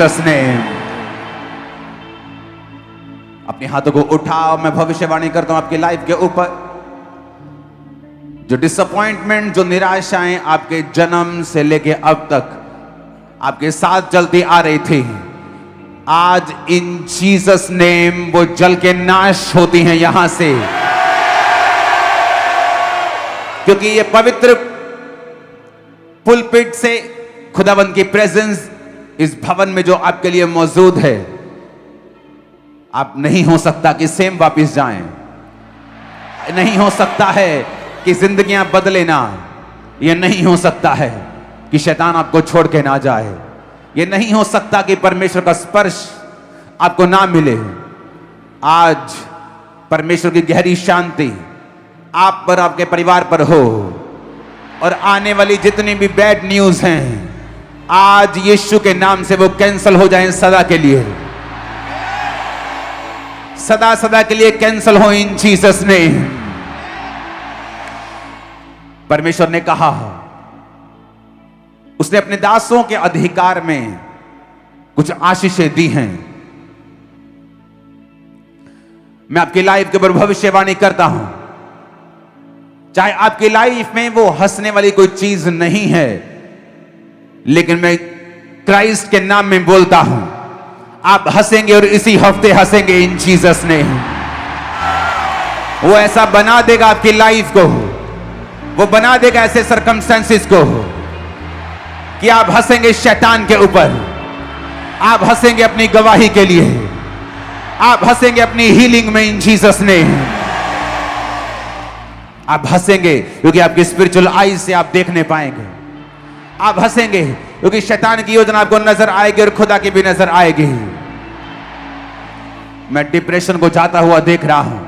Jesus name. अपने हाथों को उठाओ। मैं भविष्यवाणी करता हूं आपकी लाइफ के ऊपर। जो डिसअपॉइंटमेंट, जो निराशाएं आपके जन्म से लेके अब तक आपके साथ चलती आ रही थी, आज इन जीसस नेम वो जल के नाश होती हैं यहां से। क्योंकि ये पवित्र पुलपिट से खुदावंद की प्रेजेंस इस भवन में जो आपके लिए मौजूद है, आप नहीं हो सकता कि सेम वापस जाएं। नहीं हो सकता है कि जिंदगियां बदले ना। यह नहीं हो सकता है कि शैतान आपको छोड़ के ना जाए। यह नहीं हो सकता कि परमेश्वर का स्पर्श आपको ना मिले। आज परमेश्वर की गहरी शांति आप पर, आपके परिवार पर हो। और आने वाली जितनी भी बैड न्यूज हैं, आज यीशु के नाम से वो कैंसल हो जाएं सदा के लिए। सदा सदा के लिए कैंसल हो इन जीसस ने। परमेश्वर ने कहा, उसने अपने दासों के अधिकार में कुछ आशीषें दी हैं। मैं आपकी लाइफ के ऊपर भविष्यवाणी करता हूं। चाहे आपकी लाइफ में वो हंसने वाली कोई चीज नहीं है, लेकिन मैं क्राइस्ट के नाम में बोलता हूं, आप हंसेंगे और इसी हफ्ते हंसेंगे इन जीसस ने। वो ऐसा बना देगा आपकी लाइफ को, वो बना देगा ऐसे सरकमस्टेंसेस को कि आप हंसेंगे शैतान के ऊपर। आप हंसेंगे अपनी गवाही के लिए। आप हंसेंगे अपनी हीलिंग में इन जीसस ने। आप हंसेंगे क्योंकि आपकी स्पिरिचुअल आईज से आप देखने पाएंगे। आप हंसेंगे क्योंकि शैतान की योजना आपको नजर आएगी और खुदा की भी नजर आएगी। मैं डिप्रेशन को जाता हुआ देख रहा हूं।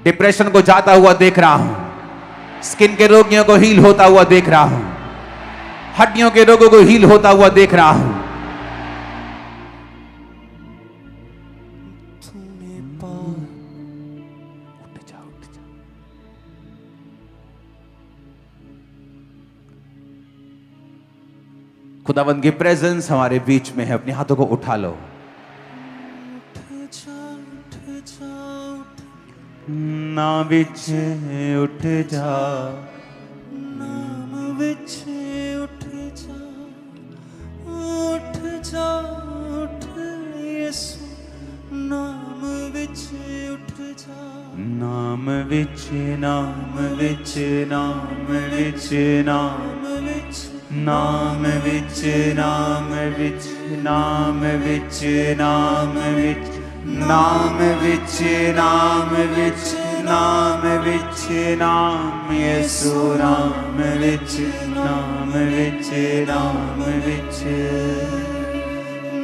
डिप्रेशन को जाता हुआ देख रहा हूं। स्किन के रोगियों को हील होता हुआ देख रहा हूं। हड्डियों के रोगों को हील होता हुआ देख रहा हूं। खुदावंद की प्रेजेंस हमारे बीच में है। अपने हाथों को उठा लो। ना विच उठ जा, नाम विच उठ जा, उठ जा, उठ यीशु, नाम विच उठ जा। नाम विच, नाम विच, नाम विच, नाम विच, नाम विच, नाम विच, नाम विच, नाम विच, नाम विच, नाम विच, नाम विच, नाम यीशु, नाम विच, नाम विच, नाम विच,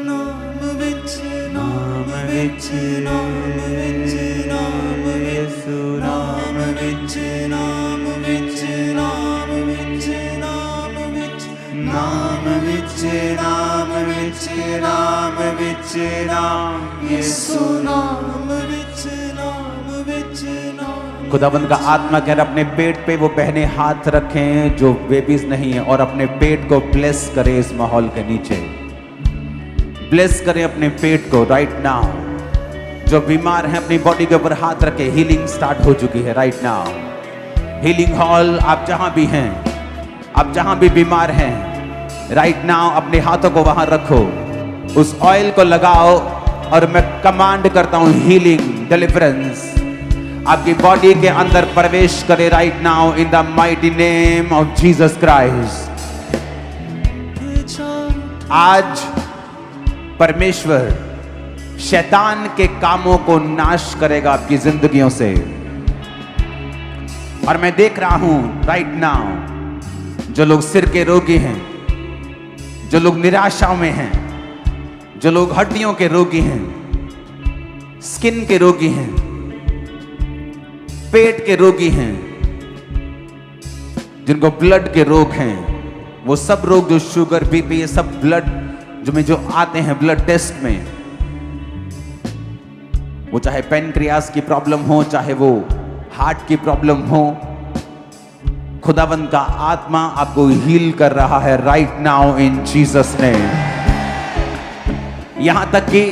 नाम विच, नाम विच, नाम यीशु, नाम विच, नाम विच, नाम विच, नाम विच, नाम विच, नाम विच, नाम विच, नाम यीशु, नाम विच, नाम विच, नाम। खुदाबंद का आत्मा कह रहा अपने पेट पे वो बहने हाथ रखें जो बेबीज नहीं है, और अपने पेट को ब्लेस करें। इस माहौल के नीचे ब्लेस करें अपने पेट को राइट नाउ। जो बीमार हैं अपनी बॉडी के ऊपर हाथ रखें। हीलिंग स्टार्ट हो चुकी है राइट नाउ। हीलिंग हॉल, आप जहां भी हैं, आप जहां भी बीमार हैं, राइट नाउ अपने हाथों को वहां रखो। उस ऑयल को लगाओ और मैं कमांड करता हूं हीलिंग, डिलीवरेंस आपकी बॉडी के अंदर प्रवेश करे right now in the mighty name of Jesus Christ. आज परमेश्वर शैतान के कामों को नाश करेगा आपकी जिंदगियों से। और मैं देख रहा हूं राइट नाउ जो लोग सिर के रोगी हैं, जो लोग निराशा में हैं, जो लोग हड्डियों के रोगी हैं, स्किन के रोगी हैं, पेट के रोगी हैं, जिनको ब्लड के रोग हैं, वो सब रोग जो शुगर, बीपी, ये सब ब्लड जो आते हैं ब्लड टेस्ट में, वो चाहे पेनक्रियास की प्रॉब्लम हो, चाहे वो हार्ट की प्रॉब्लम हो, खुदावंद का आत्मा आपको हील कर रहा है right now in Jesus name. यहां तक कि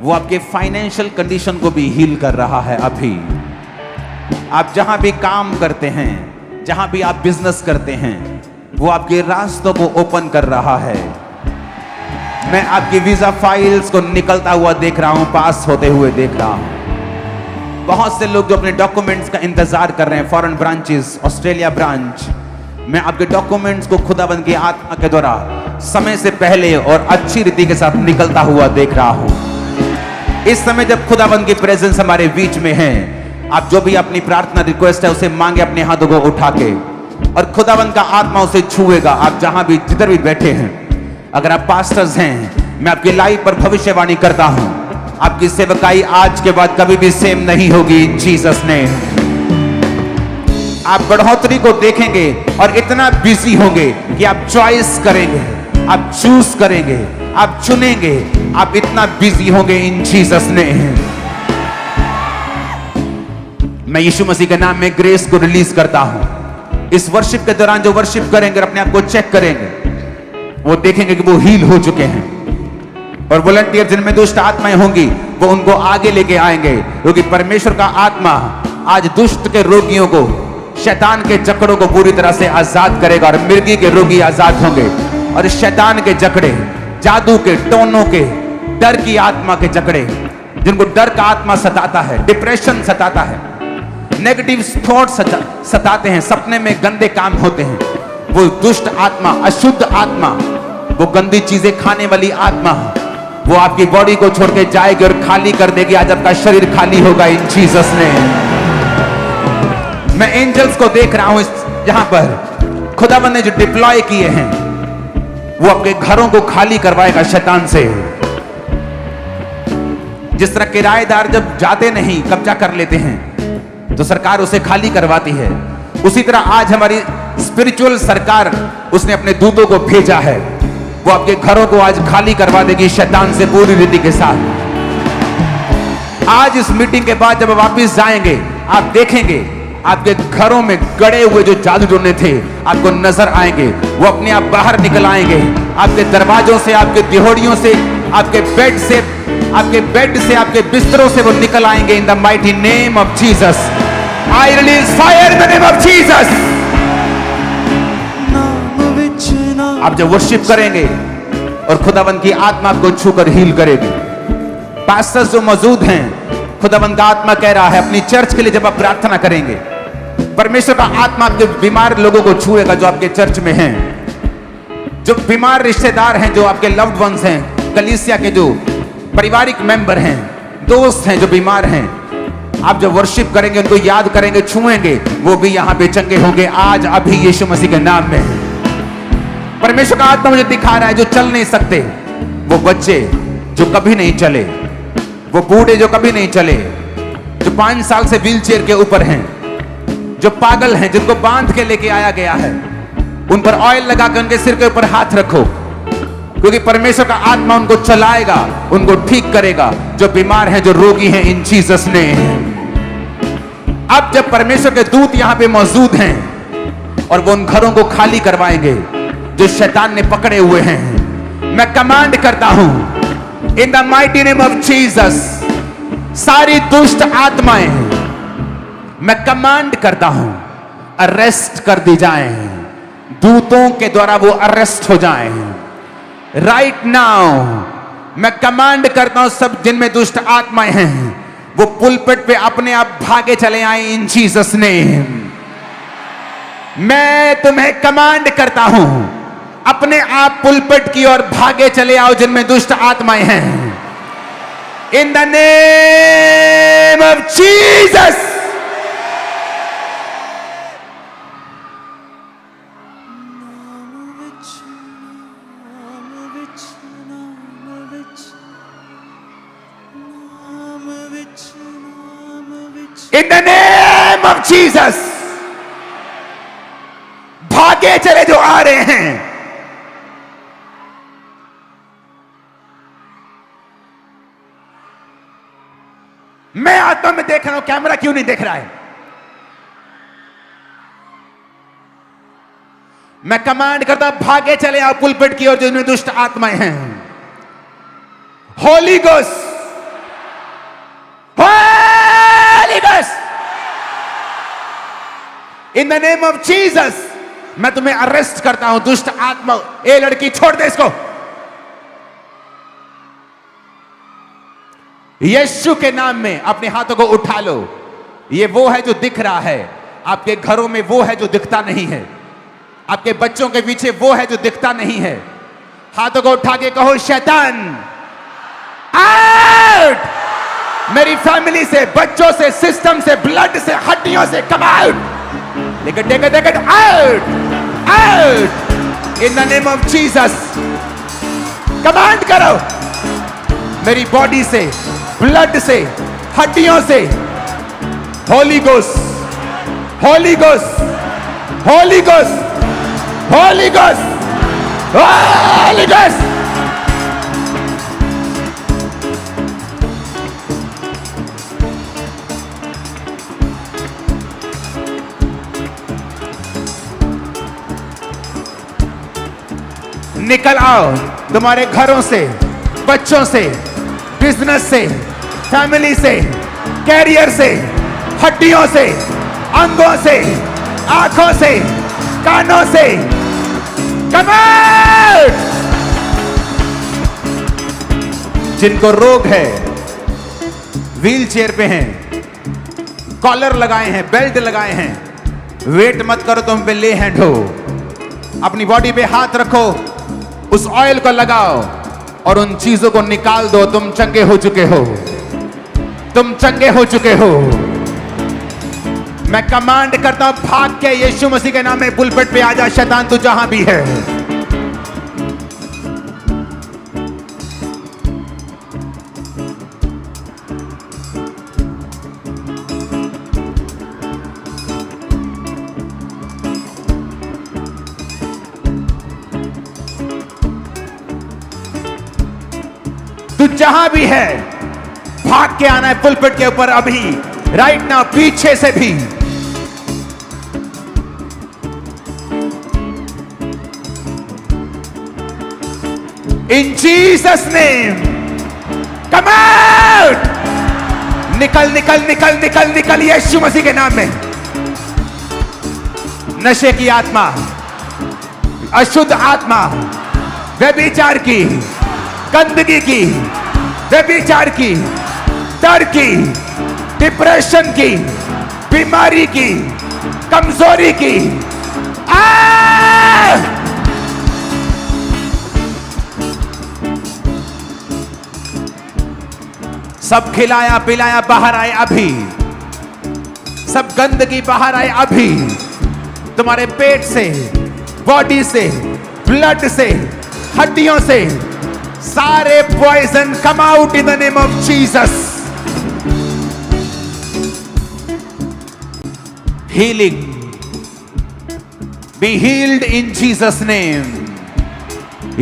वो आपके फाइनेंशियल कंडीशन को भी हील कर रहा है। अभी आप जहां भी काम करते हैं, जहां भी आप बिजनेस करते हैं, वो आपके रास्तों को ओपन कर रहा है। मैं आपकी वीजा फाइल्स को निकलता हुआ देख रहा हूं, पास होते हुए देख रहा हूं। बहुत से लोग जो अपने डॉक्यूमेंट्स का इंतजार कर रहे हैं, फॉरेन ब्रांचेस, ऑस्ट्रेलिया ब्रांच, मैं आपके डॉक्यूमेंट्स को खुदाबंद की आत्मा के द्वारा समय से पहले और अच्छी रीति के साथ निकलता हुआ देख रहा हूं। इस समय जब खुदाबंद की प्रेजेंस हमारे बीच में है, आप जो भी अपनी प्रार्थना रिक्वेस्ट है उसे मांगे अपने हाथों को उठा के, और खुदाबंद का आत्मा उसे छुएगा। आप जहां भी जिधर भी बैठे हैं, अगर आप पास्टर्स हैं, मैं आपकी लाइफ पर भविष्यवाणी करता हूं, आपकी सेवकाई आज के बाद कभी भी सेम नहीं होगी इन जीसस नेम। आप बढ़ोतरी को देखेंगे और इतना बिजी होंगे कि आप चॉइस करेंगे, आप चूज करेंगे, आप चुनेंगे, आप इतना बिजी होंगे इन जीसस नेम। मैं यीशु मसीह के नाम में ग्रेस को रिलीज करता हूं। इस वर्शिप के दौरान जो वर्शिप करेंगे, अपने आप को चेक करेंगे, वो देखेंगे कि वो हील हो चुके हैं। और वॉलंटियर जिनमें दुष्ट आत्माएं होंगी, वो उनको आगे लेके आएंगे, क्योंकि परमेश्वर का आत्मा आज दुष्ट के रोगियों को, शैतान के जकड़ों को पूरी तरह से आजाद करेगा। और मिर्गी के रोगी आजाद होंगे, और शैतान के जकड़े, जादू के, टोनों के, डर की आत्मा के जकड़े, जिनको डर का आत्मा सताता है, डिप्रेशन सताता है, नेगेटिव थॉट्स सताते हैं, सपने में गंदे काम होते हैं, वो दुष्ट आत्मा, अशुद्ध आत्मा, वो गंदी चीजें खाने वाली आत्मा, वो आपकी बॉडी को छोड़ के जाएगी और खाली कर देगी। आज आपका शरीर खाली होगा इन जीसस ने। मैं एंजल्स को देख रहा हूं जहां पर खुदावन ने जो डिप्लॉय किए हैं, वो आपके घरों को खाली करवाएगा शैतान से। जिस तरह किराएदार जब जाते नहीं कब्जा कर लेते हैं तो सरकार उसे खाली करवाती है, उसी तरह आज हमारी स्पिरिचुअल सरकार, उसने अपने दूतों को भेजा है, वो आपके घरों को आज खाली करवा देगी शैतान से पूरी रीति के साथ। आज इस मीटिंग के बाद जब वापस जाएंगे, आप देखेंगे आपके घरों में गड़े हुए जो जादू टोने थे आपको नजर आएंगे, वो अपने आप बाहर निकल आएंगे। आपके दरवाजों से, आपके दिहोड़ियों से, आपके बेड से, आपके बिस्तरों से वो निकल आएंगे in the mighty name of Jesus. I release fire in the name of Jesus. आप जब वर्शिप करेंगे और खुदावंद की आत्मा को छूकर हील करेगी, पास्टर्स जो मौजूद हैं, खुदावंद का आत्मा कह रहा है अपनी चर्च के लिए जब आप प्रार्थना करेंगे, परमेश्वर का आत्मा आपके बीमार लोगों को छुएगा जो आपके चर्च में हैं, जो बीमार रिश्तेदार हैं, जो आपके लव्ड वंस हैं, कलीसिया के जो पारिवारिक मेंबर हैं, दोस्त हैं जो बीमार हैं, आप जब वर्शिप करेंगे उनको याद करेंगे, छुएंगे, वो भी यहां पे चंगे होंगे आज अभी यीशु मसीह के नाम में। परमेश्वर का आत्मा मुझे दिखा रहा है जो चल नहीं सकते, वो बच्चे जो कभी नहीं चले, वो बूढ़े जो कभी नहीं चले, जो 5 साल से व्हीलचेयर के ऊपर हैं, जो पागल हैं, जिनको बांध के लेके आया गया है, उन पर ऑयल लगा के उनके सिर के ऊपर हाथ रखो, क्योंकि परमेश्वर का आत्मा उनको चलाएगा, उनको ठीक करेगा। जो बीमार हैं, जो रोगी हैं, इन जीसस ने। अब जब परमेश्वर के दूत यहां पे मौजूद हैं और वो उन घरों को खाली करवाएंगे जो शैतान ने पकड़े हुए हैं, मैं कमांड करता हूं in the mighty name of Jesus, सारी दुष्ट आत्माएं मैं कमांड करता हूं अरेस्ट कर दी जाएं, दूतों के द्वारा वो अरेस्ट हो जाएं राइट नाउ। मैं कमांड करता हूं सब जिनमें दुष्ट आत्माएं हैं वो पुलपिट पे अपने आप भागे चले आए इन जीसस नेम। मैं तुम्हें कमांड करता हूं अपने आप पुलपिट की ओर भागे चले आओ जिनमें दुष्ट आत्माएं हैं इन the name of Jesus. In the name of Jesus, भागे चले जो आ रहे हैं, मैं आत्मा में देख रहा हूं, कैमरा क्यों नहीं देख रहा है? मैं कमांड करता हूं भागे चले आओ पुलपिट की ओर जिनमें दुष्ट आत्माएं हैं। Holi ghost, holy ghost, in the name of Jesus मैं तुम्हें अरेस्ट करता हूं दुष्ट आत्मा। ए लड़की छोड़ दे इसको। यीशु के नाम में अपने हाथों को उठा लो। ये वो है जो दिख रहा है, आपके घरों में वो है जो दिखता नहीं है, आपके बच्चों के पीछे वो है जो दिखता नहीं है। हाथों को उठा के कहो शैतान आउट, मेरी फैमिली से, बच्चों से, सिस्टम से, ब्लड से, हड्डियों से, कम आउट। लेकिन take it out, out in the name of Jesus. Command करो मेरी बॉडी से, ब्लड से, हड्डियों से। Holy ghost, holy ghost, holy ghost, holy ghost, holy ghost. निकल आओ तुम्हारे घरों से, बच्चों से, बिजनेस से, फैमिली से, कैरियर से, हड्डियों से, अंगों से, आंखों से, कानों से। Come out. जिनको रोग है, व्हील चेयर पे हैं, कॉलर लगाए हैं, बेल्ट लगाए हैं, वेट मत करो, तुम पे ले हैंड हो। अपनी बॉडी पे हाथ रखो, उस ऑयल को लगाओ और उन चीजों को निकाल दो। तुम चंगे हो चुके हो, तुम चंगे हो चुके हो। मैं कमांड करता हूं, भाग के यीशु मसीह के नाम में पुलपिट पे आजा। शैतान तू जहां भी है, तू जहां भी है, भाग के आना है पुलपिट के ऊपर अभी, राइट नाउ, पीछे से भी। इन जीसस नेम कम आउट। निकल निकल निकल निकल निकल यीशु मसीह के नाम में। नशे की आत्मा, अशुद्ध आत्मा, व्यभिचार की, गंदगी की, व्यभिचार की, डर की, डिप्रेशन की, बीमारी की, कमजोरी की, सब खिलाया पिलाया बाहर आए अभी। सब गंदगी बाहर आए अभी। तुम्हारे पेट से, बॉडी से, ब्लड से, हड्डियों से सारे poison come out in the name of Jesus. Healing, be healed in Jesus name.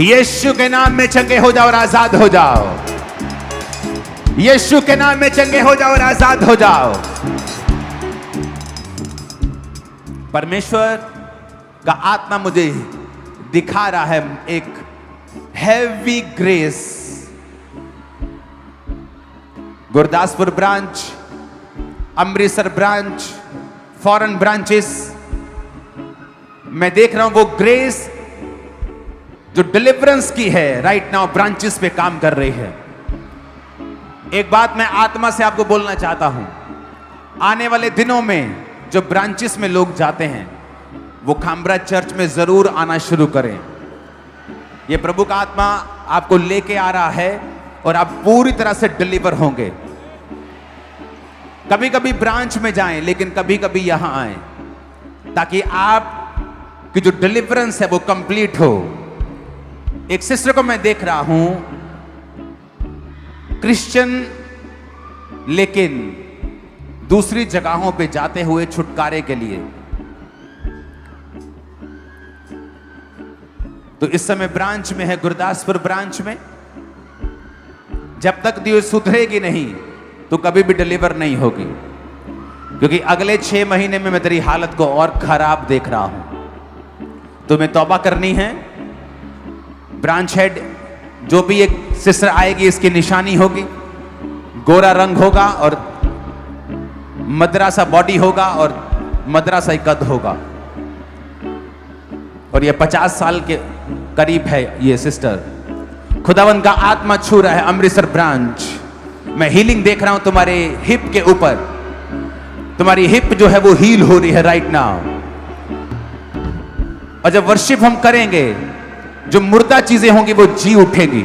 Yeshu के नाम में चंगे हो जाओ और आजाद हो जाओ। यीशु के नाम में चंगे हो जाओ और आजाद हो जाओ। परमेश्वर का आत्मा मुझे दिखा रहा है एक heavy grace. Gurdaspur branch, Amritsar branch, foreign branches, मैं देख रहा हूं वो ग्रेस जो डिलीवरेंस की है राइट नाउ ब्रांचेस पे काम कर रही है। एक बात मैं आत्मा से आपको बोलना चाहता हूं, आने वाले दिनों में जो ब्रांचेस में लोग जाते हैं वो खामरा चर्च में जरूर आना शुरू करें। ये प्रभु का आत्मा आपको लेके आ रहा है और आप पूरी तरह से डिलीवर होंगे। कभी कभी ब्रांच में जाएं, लेकिन कभी कभी यहां आएं, ताकि आप की जो डिलीवरेंस है वो कंप्लीट हो। एक सिस्टर को मैं देख रहा हूं, क्रिश्चियन लेकिन दूसरी जगहों पे जाते हुए छुटकारे के लिए। तो इस समय ब्रांच में है, गुरदासपुर ब्रांच में। जब तक दिल सुधरेगी नहीं तो कभी भी डिलीवर नहीं होगी, क्योंकि अगले 6 महीने में मैं तेरी हालत को और खराब देख रहा हूं। तुम्हें तौबा करनी है। ब्रांच हेड जो भी एक सिस्टर आएगी, इसकी निशानी होगी, गोरा रंग होगा और मद्रासा बॉडी होगा और मद्रासा कद होगा, और ये 50 साल के करीब है ये सिस्टर। खुदावन का आत्मा छू रहा है अमृतसर ब्रांच। मैं हीलिंग देख रहा हूं तुम्हारे हिप के ऊपर, तुम्हारी हिप जो है वो हील हो रही है राइट नाउ। और जब वर्शिप हम करेंगे, जो मुर्दा चीजें होंगी वो जी उठेगी।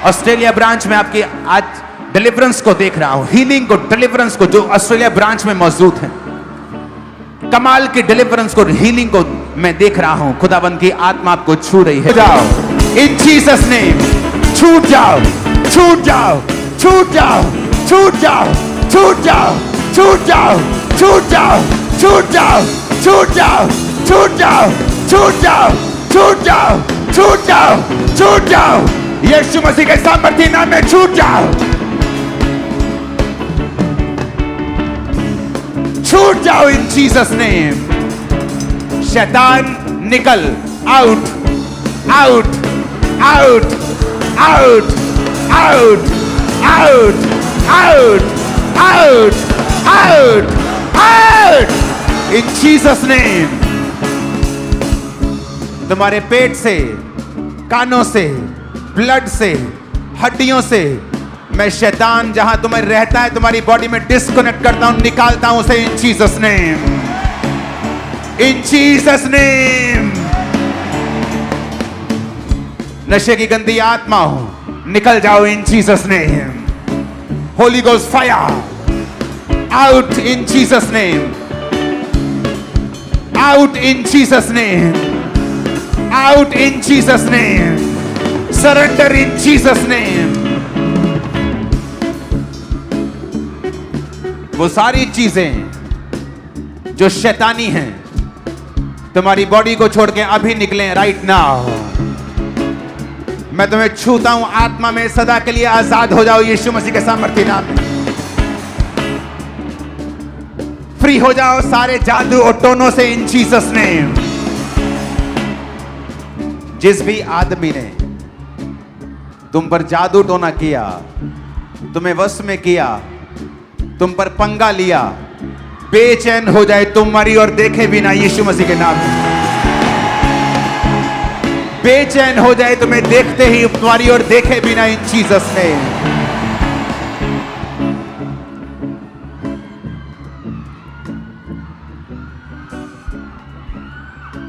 ऑस्ट्रेलिया ब्रांच में आपकी आज डिलीवरेंस को देख रहा हूं, हीलिंग को, डिलीवरेंस को, जो ऑस्ट्रेलिया ब्रांच में मौजूद है। कमाल की डिलीवरेंस को, हीलिंग को मैं देख रहा हूं। खुदाबंद की आत्मा आपको छू रही है। जाओ इन जीसस नेम, छूट जाओ, छूट जाओ, छूट जाओ, छूट जाओ, छूट जाओ, छूट जाओ, छूट जाओ, छूट जाओ, छूट जाओ, छूट जाओ, छूट जाओ, छूट जाओ, छूट जाओ, छूट जाओ, यीशु मसीह के सामर्थी नाम में छूट जाओ, छूट जाओ इन जीसस नेम। शैतान निकल, out, out, out, out, out, out, out, out, out, out इन जीसस नेम। तुम्हारे पेट से, कानों से, ब्लड से, हड्डियों से मैं शैतान जहां तुम्हें रहता है तुम्हारी बॉडी में डिस्कनेक्ट करता हूं, निकालता हूं उसे इन जीसस नेम, इन जीसस नेम। नशे की गंदी आत्मा हो, निकल जाओ इन Jesus name. Holi ghost fire out in Jesus name, out in Jesus name, out in Jesus name, surrender in Jesus name. वो सारी चीजें जो शैतानी हैं तुम्हारी बॉडी को छोड़ के अभी निकलें राइट नाउ। मैं तुम्हें छूता हूं, आत्मा में सदा के लिए आजाद हो जाओ यीशु मसीह के सामर्थी नाम में। फ्री हो जाओ सारे जादू और टोनों से इन जीसस नेम। जिस भी आदमी ने तुम पर जादू टोना किया, तुम्हें वश में किया, तुम पर पंगा लिया, बेचैन हो जाए तुम्हारी और देखे बिना यीशु मसीह के नाम में। बेचैन हो जाए तुम्हें देखते ही तुम्हारी और देखे बिना इन जीसस नेम।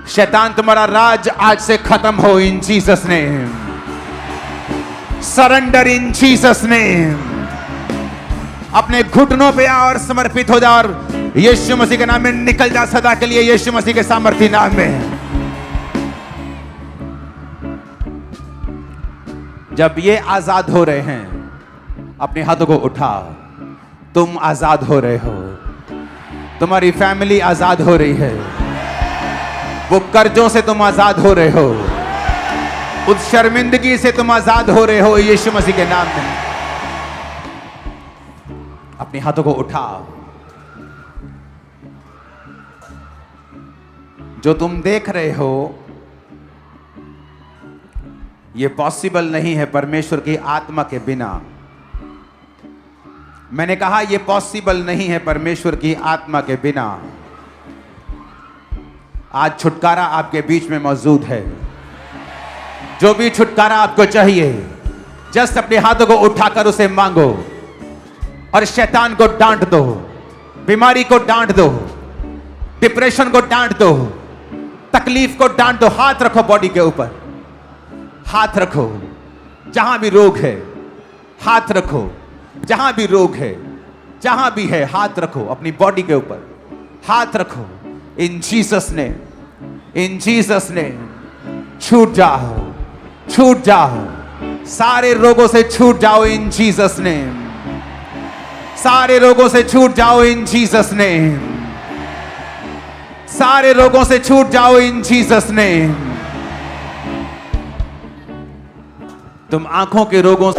शैतान तुम्हारा राज आज से खत्म हो इन जीसस नेम। सरेंडर इन जीसस नेम। अपने घुटनों पे आ और समर्पित हो जा और यीशु मसीह के नाम में निकल जा सदा के लिए यीशु मसीह के सामर्थी नाम में। जब ये आजाद हो रहे हैं, अपने हाथों को उठाओ। तुम आजाद हो रहे हो, तुम्हारी फैमिली आजाद हो रही है, वो कर्जों से तुम आजाद हो रहे हो, उस शर्मिंदगी से तुम आजाद हो रहे हो यीशु मसीह के नाम में। अपने हाथों को उठाओ। जो तुम देख रहे हो ये पॉसिबल नहीं है परमेश्वर की आत्मा के बिना। मैंने कहा ये पॉसिबल नहीं है परमेश्वर की आत्मा के बिना। आज छुटकारा आपके बीच में मौजूद है। जो भी छुटकारा आपको चाहिए, जस्ट अपने हाथों को उठाकर उसे मांगो और शैतान को डांट दो, बीमारी को डांट दो, डिप्रेशन को डांट दो, तकलीफ को डांट दो। हाथ रखो बॉडी के ऊपर, हाथ रखो जहां भी रोग है, हाथ रखो जहां भी रोग है, जहां भी है हाथ रखो अपनी बॉडी के ऊपर, हाथ रखो इन जीसस ने, इन जीसस ने। छूट जाओ, छूट जाओ, सारे रोगों से छूट जाओ इन जीसस ने, सारे रोगों से छूट जाओ इन जीसस ने, सारे रोगों से छूट जाओ इन जीसस ने। तुम आंखों के रोगों